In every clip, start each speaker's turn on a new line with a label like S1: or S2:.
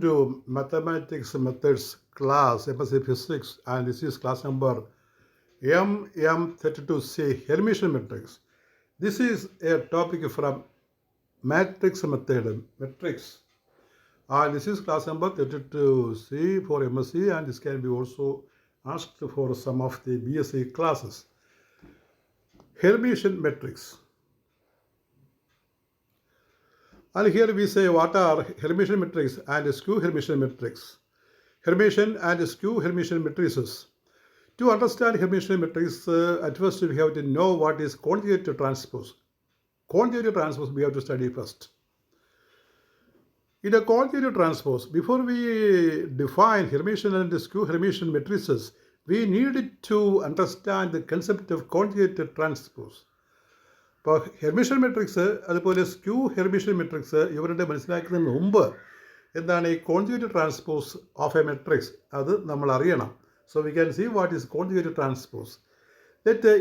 S1: To mathematics methods class, MSc Physics, and this is class number MM32C, Hermitian matrix. This is a topic from matrix method, matrix. And this is class number 32C for MSc, and this can be also asked for some of the BSc classes. Hermitian matrix. And here we say what are Hermitian matrix and skew Hermitian matrix. Hermitian and skew Hermitian matrices. To understand Hermitian matrix, at first we have to know what is conjugate transpose. Conjugate transpose we have to study first. In a conjugate transpose, before we define Hermitian and skew Hermitian matrices, we need to understand the concept of conjugate transpose. ഇപ്പോൾ Hermitian matrix അതുപോലെ skew Hermitian matrix ഇവരുടെ മനസ്സിലാക്കുന്നതിന് മുമ്പ് എന്താണ് ഈ conjugate transpose of A matrix അത് നമ്മൾ അറിയണം. So we can see what is conjugate transpose. Let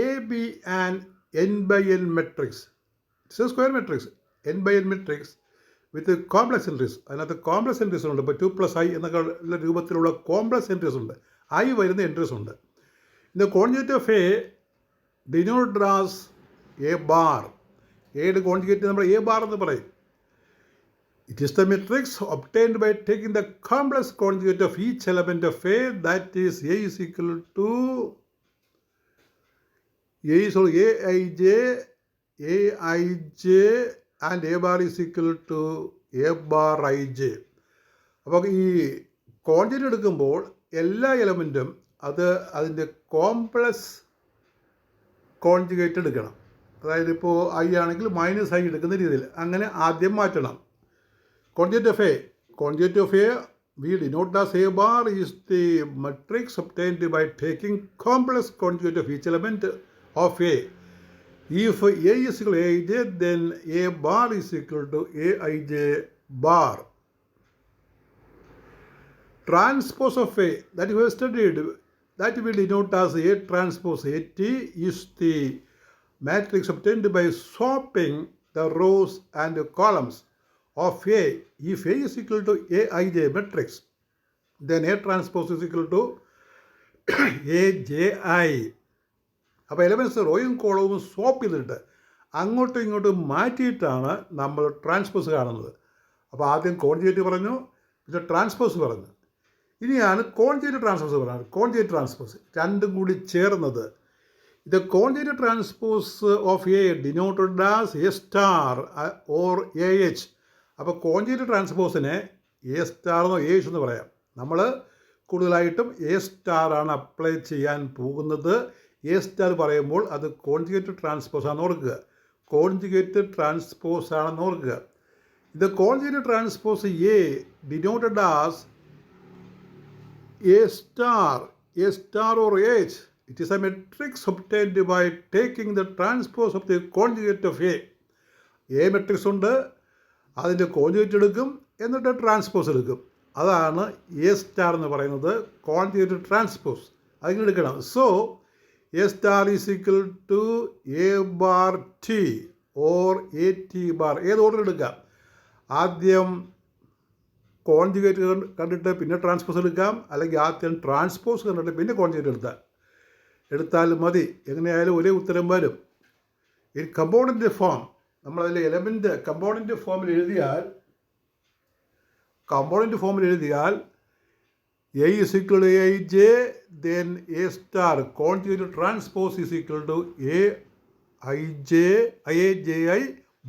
S1: A be and n by n matrix. It's a square matrix, n by n matrix with complex entries. അതിനകത്ത് complex entries ഉണ്ട്. ഇപ്പോൾ 2+i എന്നൊക്കെ രൂപത്തിലുള്ള complex entries ഉണ്ട്. I വരുന്ന entries ഉണ്ട്. In the conjugate of A denoted as A bar. എയുടെ conjugate നമ്മൾ എ ബാർ എന്ന് പറയും. It is the matrix obtained by taking the complex conjugate of each element of A, that is A is equal to A I j and A bar is equal to A bar i j. അപ്പോൾ ഈ conjugate എടുക്കുമ്പോൾ എല്ലാ എലമെൻറ്റും അതിൻ്റെ complex conjugate എടുക്കണം. അതായത് ഇപ്പോൾ I ആണെങ്കിൽ -i എടുക്കുന്ന രീതിയിൽ അങ്ങനെ ആദ്യം മാറ്റണം. Conjugate of A we denote as A bar is the matrix obtained by taking complex conjugate of each element of A. If a is equal to aij, then a bar is equal to aij bar. Transpose of a, that we have studied, that we denote as A transpose AT, is the matrix obtained by swapping the rows and the columns of A. If A is equal to aij matrix, then A transpose is equal to aji. അപ്പോൾ elements റോയും കോളവും swap ചെയ്തിട്ട് അങ്ങോട്ടും ഇങ്ങോട്ടും മാറ്റിയിട്ടാണ് നമ്മൾ transpose കാണുന്നത്. അപ്പോൾ ആദ്യം conjugate പറഞ്ഞു, പിന്നെ ട്രാൻസ്പോസ് പറഞ്ഞു. ഇനിയാണ് കോൺജുഗേറ്റ് ട്രാൻസ്പോസ് പറയുന്നത്. കോൺജുഗേറ്റ് ട്രാൻസ്പോസ് രണ്ടും കൂടി ചേർന്നത്. ഇത് conjugate transpose of A denoted as A star or A H. അപ്പോൾ കോൺജുഗേറ്റ് ട്രാൻസ്പോസിനെ എ സ്റ്റാറെന്നോ എ എച്ച് എന്ന് പറയാം. നമ്മൾ കൂടുതലായിട്ടും എ സ്റ്റാറാണ് അപ്ലൈ ചെയ്യാൻ പോകുന്നത്. എ സ്റ്റാർ പറയുമ്പോൾ അത് കോൺജുഗേറ്റ് ട്രാൻസ്പോസ് ആണെന്ന് ഓർക്കുക. കോൺജുഗേറ്റ് ട്രാൻസ്പോസ് ആണെന്ന് ഓർക്കുക. ഇത് conjugate transpose A denoted as A star or H. It is a matrix obtained by taking the transpose of the conjugate of A matrix ഉണ്ട്, അതിൻ്റെ കോൺജുഗേറ്റ് എടുക്കും, എന്നിട്ട് ട്രാൻസ്പോസ് എടുക്കും. അതാണ് എ സ്റ്റാർ എന്ന് പറയുന്നത്, കോൺജുഗേറ്റ് ട്രാൻസ്പോസ്. അതിങ്ങനെ എടുക്കണം. So A star is equal to A bar T or AT bar. ഏത് ഓർഡർ എടുക്കാം? ആദ്യം കോൺജുഗേറ്റ് കണ്ടിട്ട് പിന്നെ ട്രാൻസ്പോസ് എടുക്കാം, അല്ലെങ്കിൽ ആദ്യം ട്രാൻസ്പോസ് കണ്ടിട്ട് പിന്നെ കോൺജുഗേറ്റ് എടുത്താലും മതി. എങ്ങനെയായാലും ഒരേ ഉത്തരം വരും. ഈ കമ്പോണൻ്റ് ഫോം നമ്മളതിൽ എലമെൻറ്റ് കമ്പോണൻ്റ് ഫോമിൽ എഴുതിയാൽ A is equal to aij, then A star conjugate transpose is equal to aji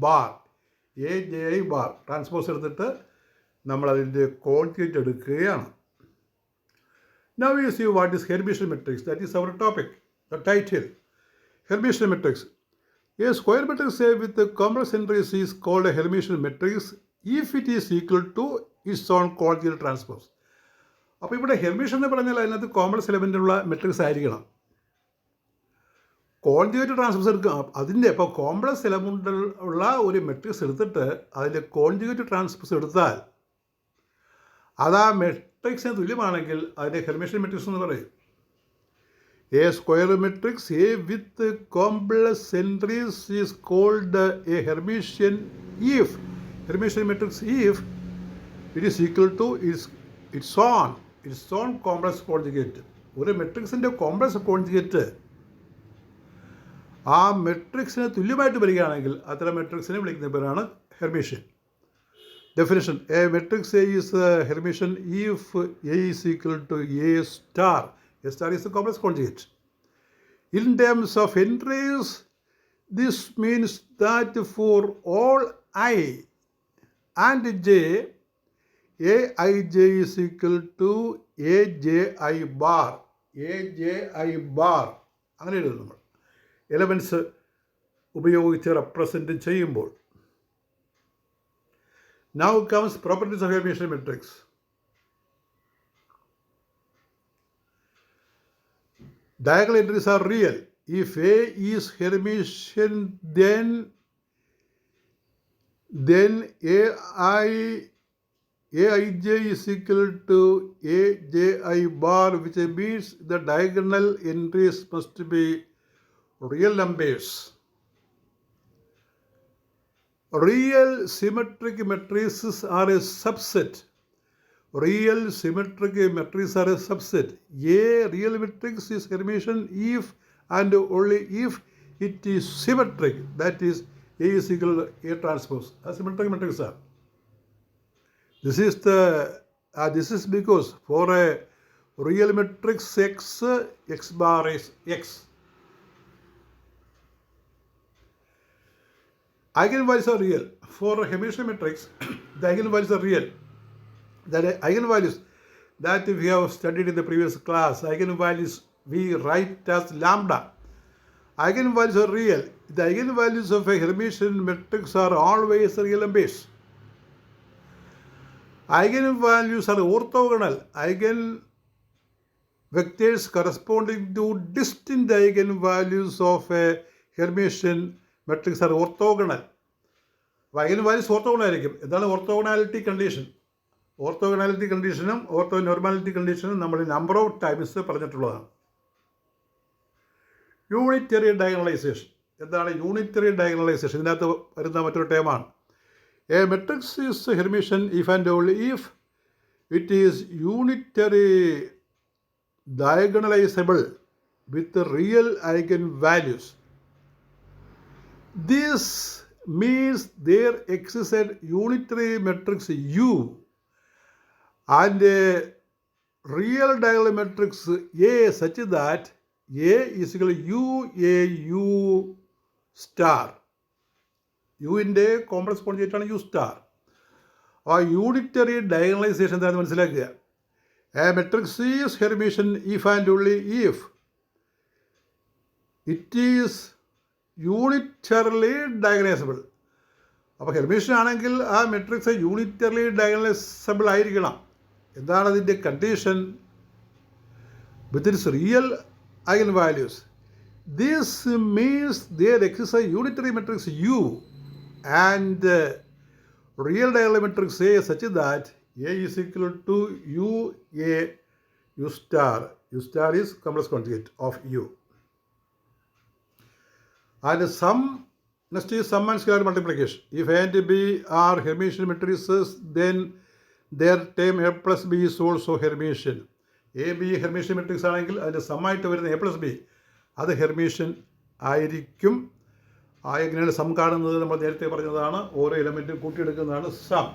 S1: bar. aji bar transpose എടുത്തിട്ട് നമ്മളതിൻ്റെ കോൺജുഗേറ്റ് എടുക്കുകയാണ്. Now we see what is Hermitian matrix. That is our topic, the title. Hermitian matrix. A square matrix A with the complex entries is called a Hermitian matrix if it is equal to its own conjugate transpose. അപ്പോൾ ഇവിടെ Hermitian എന്ന് പറഞ്ഞാൽ അതിനകത്ത് complex എലമെൻ്റുള്ള matrix ആയിരിക്കണം. Conjugate transpose എടുക്കുക. അതിൻ്റെ ഇപ്പോൾ complex element ഉള്ള ഒരു മെട്രിക്സ് എടുത്തിട്ട് അതിൻ്റെ കോൺജുഗേറ്റ് ട്രാൻസ്പോസ് എടുത്താൽ അത് ആ മെട്രിക്സിന് തുല്യമാണെങ്കിൽ അതിൻ്റെ ഹെർമിഷ്യൻ മെട്രിക്സ് എന്ന് പറയും. A square matrix A with complex entries is called a Hermitian if. Hermitian matrix if it is equal to its own complex conjugate. ഒരു മെട്രിക്സിൻ്റെ കോംപ്ലക്സ് കോൺജുഗേറ്റ് ആ മെട്രിക്സിന് തുല്യമായിട്ട് വരികയാണെങ്കിൽ അത്തരം മെട്രിക്സിനെ വിളിക്കുന്ന പേരാണ് Hermitian. Definition: a matrix A is a Hermitian if A is equal to A star. A star is a complex conjugate. In terms of entries, this means that for all I and J, Aij is equal to Aji bar. Aji bar. അങ്ങനെ എഴുതും നമ്മൾ elements ഉപയോഗിച്ച് represent ചെയ്യുമ്പോൾ. Now comes properties of Hermitian matrix. Diagonal entries are real. If A is Hermitian, then Aij is equal to Aji bar, which means the diagonal entries must be real numbers. Real symmetric matrices are a subset. Real symmetric matrices are a subset. A real matrix is Hermitian if and only if it is symmetric. That is, A is equal to A transpose. A symmetric matrix are. This is because for a real matrix X bar is X. Eigenvalues are real. For a Hermitian matrix, the eigenvalues are real. The eigenvalues that we have studied in the previous class, eigenvalues we write as lambda. Eigenvalues are real. The eigenvalues of a Hermitian matrix are always real numbers. Eigenvalues are orthogonal. Eigenvectors corresponding to distinct eigenvalues of a Hermitian matrix ആണ് orthogonal. അപ്പോൾ eigenvalues orthogonal ആയിരിക്കും. എന്താണ് orthogonality condition? Orthogonality കണ്ടീഷനും orthonormality കണ്ടീഷനും നമ്മൾ number of times പറഞ്ഞിട്ടുള്ളതാണ്. Unitary diagonalisation. എന്താണ് unitary diagonalisation? ഇതിനകത്ത് വരുന്ന മറ്റൊരു ടേമാണ്. A matrix is Hermitian if and only if it is unitary diagonalisable with real eigen values. This means there exists a unitary matrix U and a real diagonal matrix A such that A is equal to UAU star. യുവിൻ്റെ complex conjugate ആണ് U star. ആ unitary diagonalisation എന്താണെന്ന് മനസ്സിലാക്കുക. A matrix is Hermitian if and only if it is unitarily diagonalisable. അപ്പോൾ Hermitian ആണെങ്കിൽ ആ matrix unitarily diagonalisable ആയിരിക്കണം. എന്താണ് അതിൻ്റെ condition? With its real eigen values. This means there exists a unitary matrix U and real diagonal matrix A such that A is equal to U star. U star is complex conjugate of U. And next is sum and square multiplication. If A and B are Hermitian matrices, then their term A plus B is also Hermitian. A, B Hermitian matrix ആണെങ്കിൽ അതിൻ്റെ സമ്മായിട്ട് വരുന്ന A plus B അത് Hermitian ആയിരിക്കും. എങ്ങനെയാണ് sum കാണുന്നത്? നമ്മൾ നേരത്തെ പറഞ്ഞതാണ്. ഓരോ എലമെൻറ്റും കൂട്ടിയെടുക്കുന്നതാണ് sum.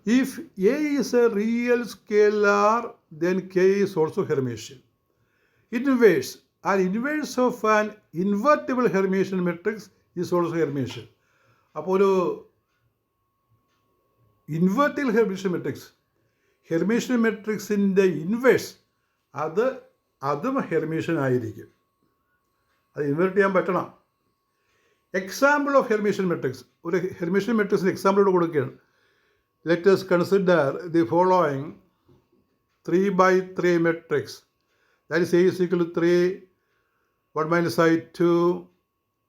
S1: If A is a real scalar, then K is also Hermitian. Inverse. An inverse of an invertible Hermitian matrix is also Hermitian. അപ്പോൾ ഒരു ഇൻവേർട്ടിബിൾ ഹെർമിഷ്യൻ മെട്രിക്സ്, ഹെർമീഷ്യൻ മെട്രിക്സിൻ്റെ ഇൻവേഴ്സ് അതും ഹെർമീഷ്യൻ ആയിരിക്കും. അത് ഇൻവേർട്ട് ചെയ്യാൻ പറ്റണം. Example of Hermitian matrix. ഒരു Hermitian മെട്രിക്സിന് എക്സാമ്പിളോട് കൊടുക്കുകയാണ്. Let us consider the following 3x3 matrix. That is A is equal to 3, 1 minus I, 2,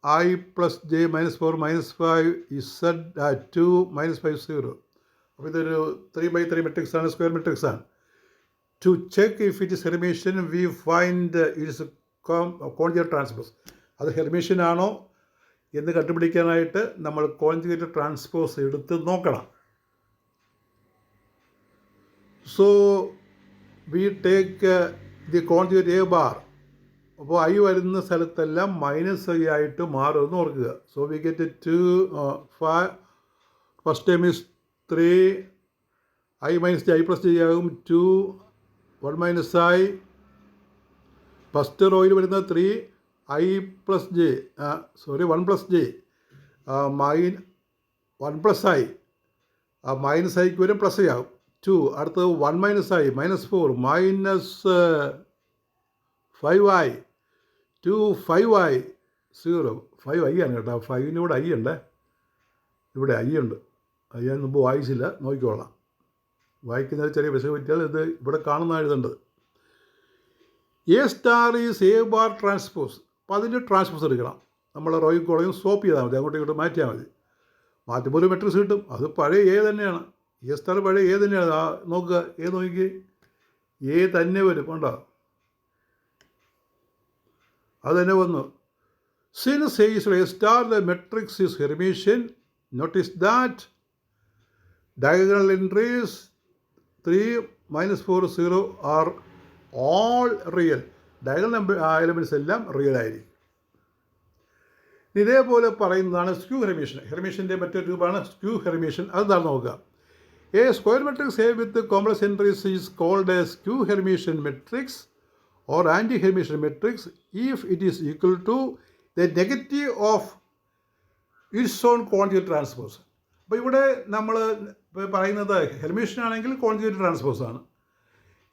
S1: I plus j minus 4 minus 5, Z 2 minus 5, 0. അപ്പോൾ ഇതൊരു 3x3 മെട്രിക്സ് ആണ്, സ്ക്വയർ മെട്രിക്സ് ആണ്. To check if it is Hermitian, we find it is conjugate transpose. അത് Hermitian ആണോ എന്ന് കണ്ടുപിടിക്കാനായിട്ട് നമ്മൾ conjugate transpose എടുത്ത് നോക്കണം. So we take the conjugate A bar. അപ്പോൾ ഐ വരുന്ന സ്ഥലത്തെല്ലാം മൈനസ് ഐ ആയിട്ട് മാറുമെന്ന് ഓർക്കുക. So we get 2 5. First time is 3 I minus J I plus J ആകും 2 1 മൈനസ് ഐ. ഫസ്റ്റ് റോയിൽ വരുന്നത് 3 I plus J 1 plus J 1 plus I minus ഐക്ക് വരും plus I ആകും 2. അടുത്തത് 1 minus I -4 minus 5i 2 5i 0 5i ആണ് കേട്ടോ. 5ന് ഇവിടെ I ഉണ്ട്, ഇവിടെ ഐ ഉണ്ട്. ഐ ഞാൻ മുമ്പ് വായിച്ചില്ല, നോക്കിക്കോളാം. വായിക്കുന്നതിൽ ചെറിയ വിശ പറ്റിയാൽ ഇത് ഇവിടെ കാണുന്ന എഴുതേണ്ടത്. A star is A bar transpose. അപ്പോൾ അതിൻ്റെ ട്രാൻസ്പോസ് എടുക്കണം. നമ്മൾ റോയും കോളയും സ്വോപ്പ് ചെയ്താൽ മതി, അങ്ങോട്ടും ഇങ്ങോട്ടും മാറ്റിയാൽ മതി. മാറ്റുമ്പോൾ ഒരു മെട്രിക്സ് കിട്ടും. അത് പഴയ എ തന്നെയാണ്. എ സ്റ്റാർ പഴയ എ തന്നെയാണ്. നോക്കുക, എ നോക്കി എ തന്നെ വരും. ഉണ്ടോ? അത് തന്നെ വന്നു. Since A is A star the matrix is Hermitian. Notice that diagonal entries 3 -4 0 are all real. Diagonal elements എല്ലാം റിയൽ ആയിരിക്കും. ഇതേപോലെ പറയുന്നതാണ് സ്ക്യൂ ഹെർമീഷൻ. ഹെർമീഷൻ്റെ മറ്റൊരു രൂപമാണ് സ്ക്യൂ ഹെർമീഷൻ. അതെന്താണ് നോക്കുക. A square matrix A with complex entries is called a skew Hermitian matrix or anti Hermitian matrix if it is equal to the negative of its own conjugate transpose. അപ്പോൾ ഇവിടെ നമ്മൾ പറയുന്നത് Hermitian ആണെങ്കിൽ conjugate transpose ആണ്.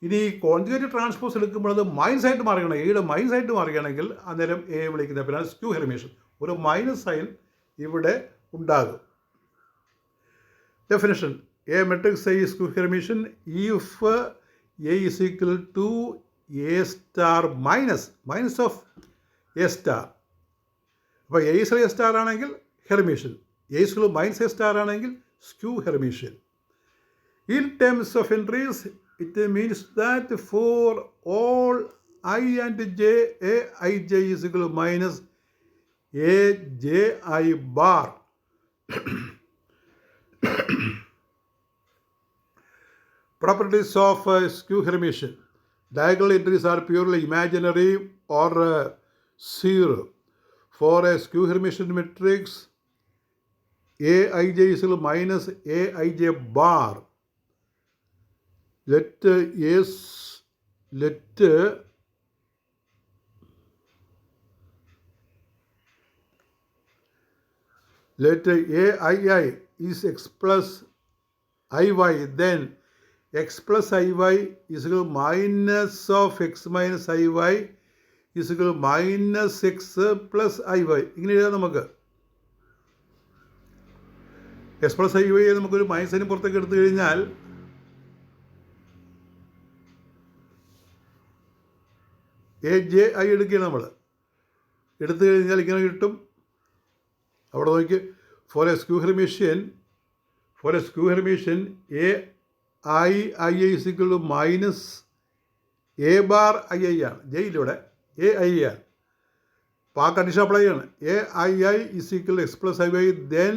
S1: ഇനി conjugate transpose എടുക്കുമ്പോൾ അത് minus ആയിട്ട് മാറുകയാണ്. എയുടെ മൈനസ് ആയിട്ട് മാറുകയാണെങ്കിൽ അന്നേരം എ വിളിക്കുന്ന പിന്നെ സ്ക്യൂ ഹെർമീഷൻ. ഒരു മൈനസ് സൈൻ ഇവിടെ ഉണ്ടാകും. Definition: a matrix A skew Hermitian if A is equal to A star minus of A star. അപ്പോൾ എ ഈസ് എ സ്റ്റാർ ആണെങ്കിൽ Hermitian, A is minus A star ആണെങ്കിൽ skew Hermitian. In terms of entries, it means that for all I and j, a I j is equal to minus a j I bar. Properties of skew Hermitian. Diagonal entries are purely imaginary or zero. For a skew Hermitian matrix, a I j is equal to minus a I j bar. Let a I is x plus iy, then x plus iy is equal to minus of x minus iy is equal to minus x plus iy. ഇങ്ങനെ എഴുതാം നമുക്ക്. X plus I Y നമുക്കൊരു മൈനസിന് പുറത്തേക്ക് എടുത്തു കഴിഞ്ഞാൽ A J I എടുക്കുകയാണ് നമ്മൾ. എടുത്തു കഴിഞ്ഞാൽ ഇങ്ങനെ കിട്ടും. അവിടെ നോക്കി for a skew Hermitian A I I is equal to minus A bar I I ആണ്. ജെയിലൂടെ എ ഐ ആണ്. അപ്പോൾ ആ കണ്ടീഷൻ അപ്ലൈ ചെയ്യാണ്. A I I is equal to X plus I Y, then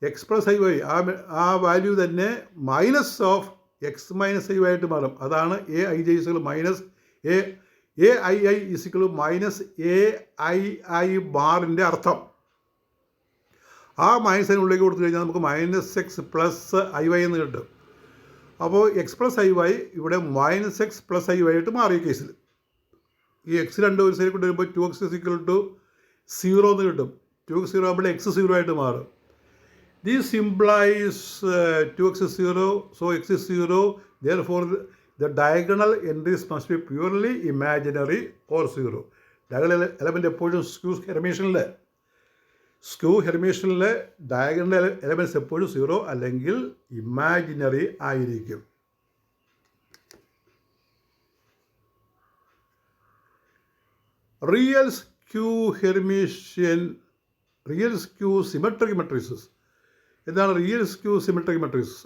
S1: X plus I Y ആ value തന്നെ minus of X minus I Y ആയിട്ട് മാറും. അതാണ് A I J is minus A I I is equal minus A I I ബാറിൻ്റെ അർത്ഥം. ആ മൈനസിനുള്ളിലേക്ക് കൊടുത്തു കഴിഞ്ഞാൽ നമുക്ക് minus x plus I y എന്ന് കിട്ടും. അപ്പോൾ എക്സ് പ്ലസ് ഐ വൈ ഇവിടെ minus x plus I Y ആയിട്ട് മാറി. ഈ കേസിൽ ഈ എക്സ് രണ്ട് ഒരു സൈഡിൽ കൊണ്ട് വരുമ്പോൾ 2x ഇസിക്വൽ ടു 0 എന്ന് കിട്ടും. 2x 0 ആകുമ്പോൾ എക്സ് 0 ആയിട്ട് മാറും. This implies 2x is 0, so x is 0, therefore the diagonal entries must be purely imaginary or 0. Diagonal element എപ്പോഴും സ്ക്യൂ ഹെർമീഷനിലെ ഡയഗണൽ എലമെൻറ്റ്സ് എപ്പോഴും 0 അല്ലെങ്കിൽ ഇമാജിനറി ആയിരിക്കും. Real skew symmetric matrices. എന്താണ് real skew symmetric matrix?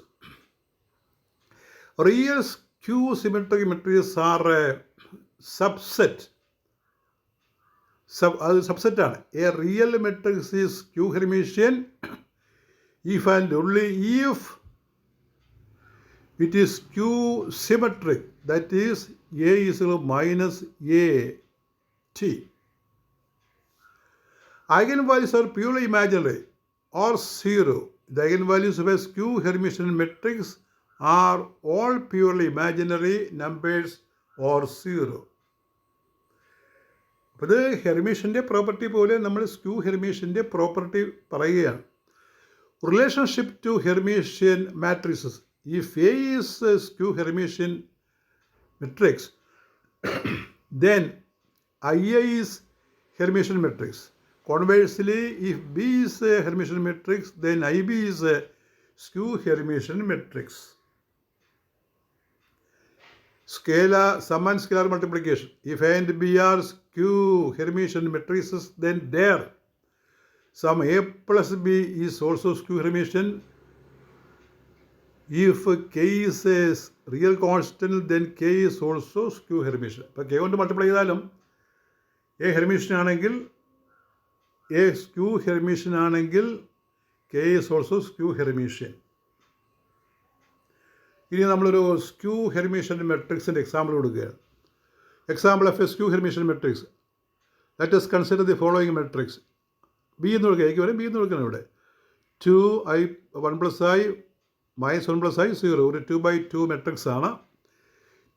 S1: Real skew symmetric matrix are subset. അത് സബ്സെറ്റാണ്. A real matrix is skew Hermitian if and only if It is skew symmetric, that is A is equal to minus A T. Eigenvalues are purely imaginary or zero. The eigenvalues of a skew Hermitian matrix are all purely imaginary numbers or zero. അപ്പോൾ ഇത് ഹെർമീഷ്യൻ്റെ property പോലെ നമ്മൾ skew ഹെർമീഷ്യൻ്റെ property പറയുകയാണ്. Relationship to Hermitian matrices. If A is a skew Hermitian matrix, then IA is Hermitian matrix. Conversely, if B is a Hermitian matrix, then IB is a skew Hermitian matrix. Scalar sum and scalar multiplication. If A and B are skew Hermitian matrices, then there sum A plus B is also skew Hermitian. If K is a real constant, then K is also skew Hermitian. ഇപ്പോൾ K കൊണ്ട് multiply ചെയ്താലും A Hermitian ആണെങ്കിൽ A skew Hermitian ആണെങ്കിൽ K is also skew Hermitian. ഇനി നമ്മളൊരു skew Hermitian മെട്രിക്സിൻ്റെ example കൊടുക്കുകയാണ്. Example of A skew Hermitian matrix. Let us consider the following matrix. B എന്ന് കൊടുക്കുക, എനിക്ക് വരെ ബി എന്ന് കൊടുക്കണം ഇവിടെ. 2i 1 plus i minus 1 plus i 0, ഒരു 2x2 മെട്രിക്സ് ആണ്.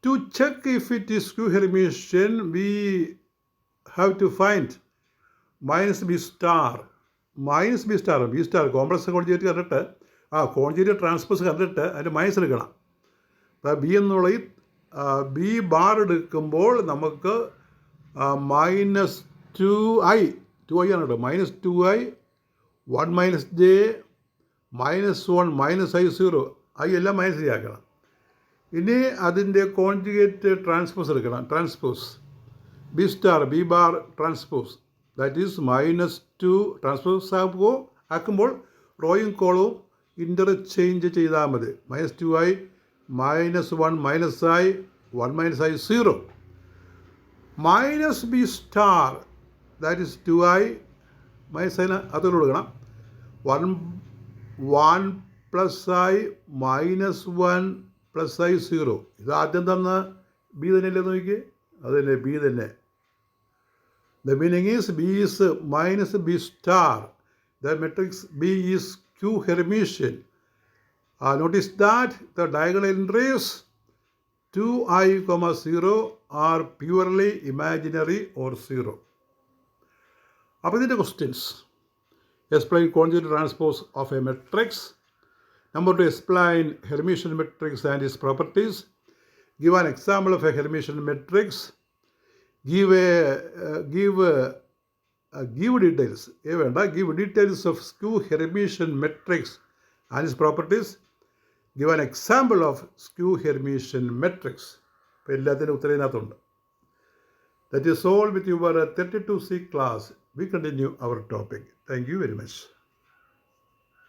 S1: To check if it is skew Hermitian, we have to find minus b star. Minus B star complex conjugate കണ്ടിട്ട് കോൺജുഗേറ്റ് ട്രാൻസ്പോസ് കണ്ടിട്ട് അതിൻ്റെ മൈനസ് എടുക്കണം. അപ്പോൾ ബി എന്നുള്ള B bar എടുക്കുമ്പോൾ നമുക്ക് മൈനസ് 2i ആണ് കേട്ടോ. Minus 2i 1 minus J -1 minus i 0, i എല്ലാം മൈനസ് ആക്കണം. ഇനി അതിൻ്റെ കോൺജുഗേറ്റ് ട്രാൻസ്പോസ് എടുക്കണം. Transpose B star B bar transpose, that is -2 transpose ആക്കുമ്പോൾ റോയും കോളവും ഇൻ്റർചേഞ്ച് ചെയ്താൽ മതി. -2i -1 minus i 1 minus i 0 minus B star, that is 2i minus അതിന് അതുകൊണ്ട് കൊടുക്കണം. 1 പ്ലസ് i -1 പ്ലസ് i 0. ഇത് ആദ്യം തന്ന ബി തന്നെയല്ലേ നോക്കിയേ, അത് തന്നെ ബി തന്നെ. The meaning is B is minus B star. The matrix B is skew Hermitian. Notice that the diagonal entries 2i, 0 are purely imaginary or zero. Up the questions. Explain conjugate transpose of a matrix. Number 2, explain Hermitian matrix and its properties. Give an example of a Hermitian matrix. Give details. Give details of skew Hermitian matrix and its properties. Give an example of skew Hermitian matrix. That is all with your 32C class. We continue our topic. Thank you very much.